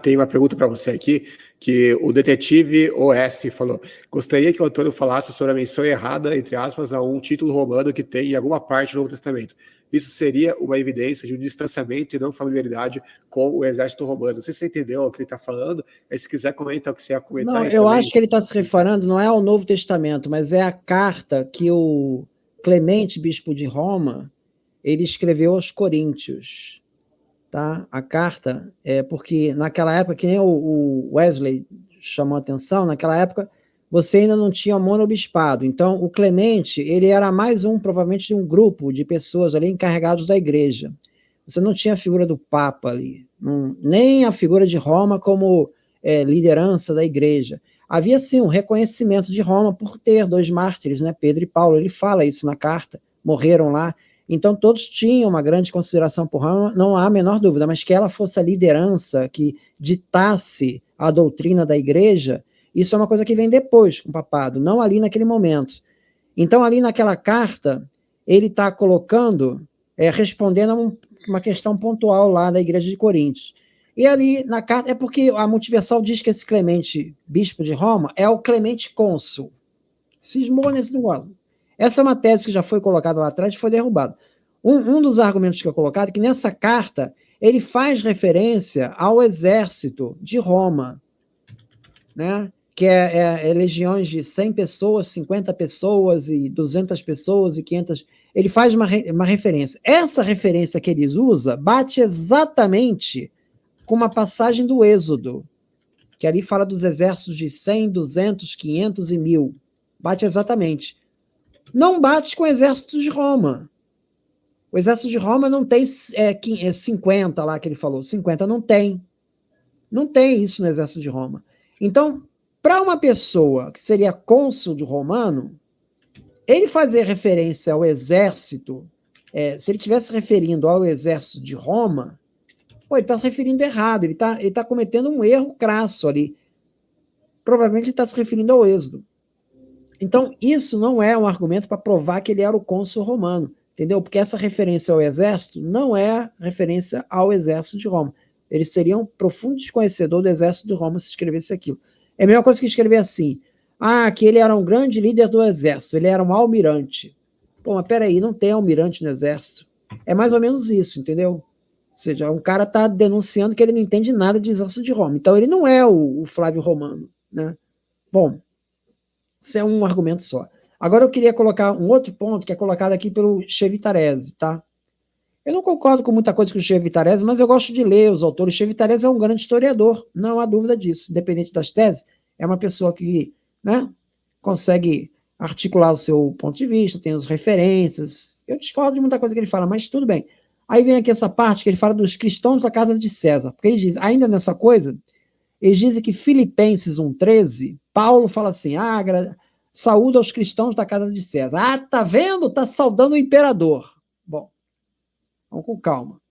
Tem uma pergunta para você aqui, que o detetive OS falou: gostaria que o Antônio falasse sobre a menção errada, entre aspas, a um título romano que tem em alguma parte do Novo Testamento. Isso seria uma evidência de um distanciamento e não familiaridade com o exército romano. Não sei se você entendeu o que ele está falando, mas se quiser comentar o que você ia comentar. Não, eu acho que ele está se referindo, não é ao Novo Testamento, mas é a carta que o Clemente, bispo de Roma, ele escreveu aos Coríntios. Tá? A carta, porque naquela época, que nem o Wesley chamou a atenção, naquela época você ainda não tinha monobispado, então o Clemente, ele era mais provavelmente de um grupo de pessoas ali encarregados da igreja. Você não tinha a figura do Papa ali, nem a figura de Roma como liderança da igreja. Havia sim um reconhecimento de Roma por ter 2 mártires, né? Pedro e Paulo, ele fala isso na carta, morreram lá. Então, todos tinham uma grande consideração por Roma, não há a menor dúvida, mas que ela fosse a liderança que ditasse a doutrina da igreja, isso é uma coisa que vem depois com o papado, não ali naquele momento. Então, ali naquela carta, ele está colocando, respondendo a uma questão pontual lá da igreja de Coríntios. E ali na carta, é porque a Multiversal diz que esse Clemente, bispo de Roma, é o Clemente cônsul. Cismou nesse negócio. Essa é uma tese que já foi colocada lá atrás e foi derrubada. Um dos argumentos que é colocado é que nessa carta ele faz referência ao exército de Roma, né? Que é legiões de 100 pessoas, 50 pessoas, e 200 pessoas, e 500... Ele faz uma referência. Essa referência que eles usam bate exatamente com uma passagem do Êxodo, que ali fala dos exércitos de 100, 200, 500 e 1000. Bate exatamente. Não bate com o exército de Roma. O exército de Roma não tem 50 lá que ele falou. 50 não tem. Não tem isso no exército de Roma. Então, para uma pessoa que seria cônsul de romano, ele fazer referência ao exército, se ele estivesse referindo ao exército de Roma, ele está se referindo errado, ele tá cometendo um erro crasso ali. Provavelmente ele está se referindo ao Êxodo. Então, isso não é um argumento para provar que ele era o cônsul romano, entendeu? Porque essa referência ao exército não é referência ao exército de Roma. Eles seriam um profundo desconhecedor do exército de Roma se escrevesse aquilo. É a mesma coisa que escrever assim, que ele era um grande líder do exército, ele era um almirante. Pô, mas peraí, não tem almirante no exército. É mais ou menos isso, entendeu? Ou seja, um cara está denunciando que ele não entende nada de exército de Roma. Então, ele não é o Flávio Romano, né? Bom, isso é um argumento só. Agora eu queria colocar um outro ponto que é colocado aqui pelo Chevitarese, tá? Eu não concordo com muita coisa que o Chevitarese, mas eu gosto de ler os autores. O Chevitarese é um grande historiador, não há dúvida disso. Independente das teses, é uma pessoa que, né, consegue articular o seu ponto de vista, tem as referências. Eu discordo de muita coisa que ele fala, mas tudo bem. Aí vem aqui essa parte que ele fala dos cristãos da casa de César, porque ele diz, ainda nessa coisa, eles dizem que Filipenses 1,13, Paulo fala assim, saúda aos cristãos da casa de César. Tá vendo? Tá saudando o imperador. Bom, vamos com calma.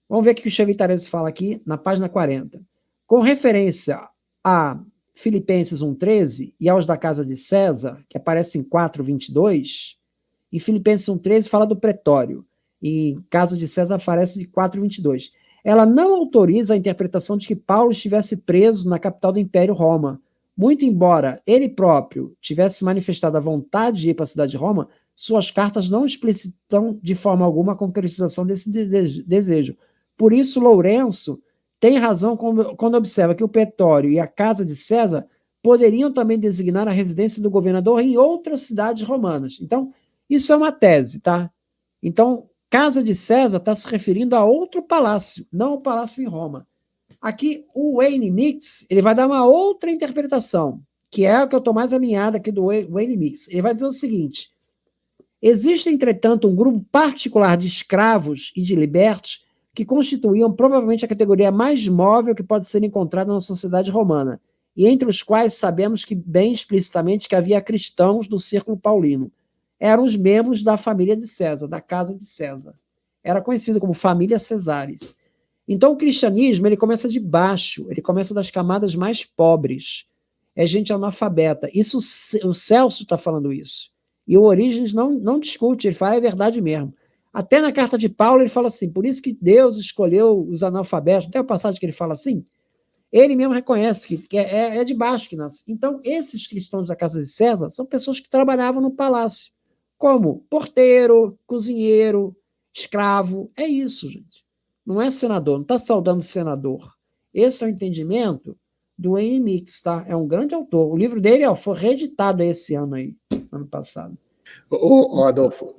Vamos ver o que o Chevitarese fala aqui na página 40. Com referência a Filipenses 1,13 e aos da casa de César, que aparece em 4,22, em Filipenses 1,13 fala do pretório, e em casa de César aparece de 4,22. Ela não autoriza a interpretação de que Paulo estivesse preso na capital do Império Roma. Muito embora ele próprio tivesse manifestado a vontade de ir para a cidade de Roma, suas cartas não explicitam de forma alguma a concretização desse desejo. Por isso, Lourenço tem razão quando observa que o pretório e a casa de César poderiam também designar a residência do governador em outras cidades romanas. Então, isso é uma tese, tá? Então, casa de César está se referindo a outro palácio, não o palácio em Roma. Aqui, o Wayne Mix, ele vai dar uma outra interpretação, que é o que eu estou mais alinhado aqui do Wayne Mix. Ele vai dizer o seguinte, existe, entretanto, um grupo particular de escravos e de libertos que constituíam provavelmente a categoria mais móvel que pode ser encontrada na sociedade romana, e entre os quais sabemos que bem explicitamente que havia cristãos do círculo paulino. Eram os membros da família de César, da casa de César. Era conhecido como família Cesares. Então o cristianismo, ele começa de baixo, ele começa das camadas mais pobres. É gente analfabeta. Isso, o Celso está falando isso. E o Orígenes não discute, ele fala, é verdade mesmo. Até na carta de Paulo ele fala assim, por isso que Deus escolheu os analfabetos. Tem uma passagem que ele fala assim, Ele mesmo reconhece que é de baixo que nasce. Então, esses cristãos da casa de César são pessoas que trabalhavam no palácio, como porteiro, cozinheiro, escravo. É isso, gente. Não é senador, não está saudando senador. Esse é o entendimento do Wayne Mix, tá? É um grande autor. O livro dele foi reeditado esse ano aí, ano passado. Ô, Adolfo,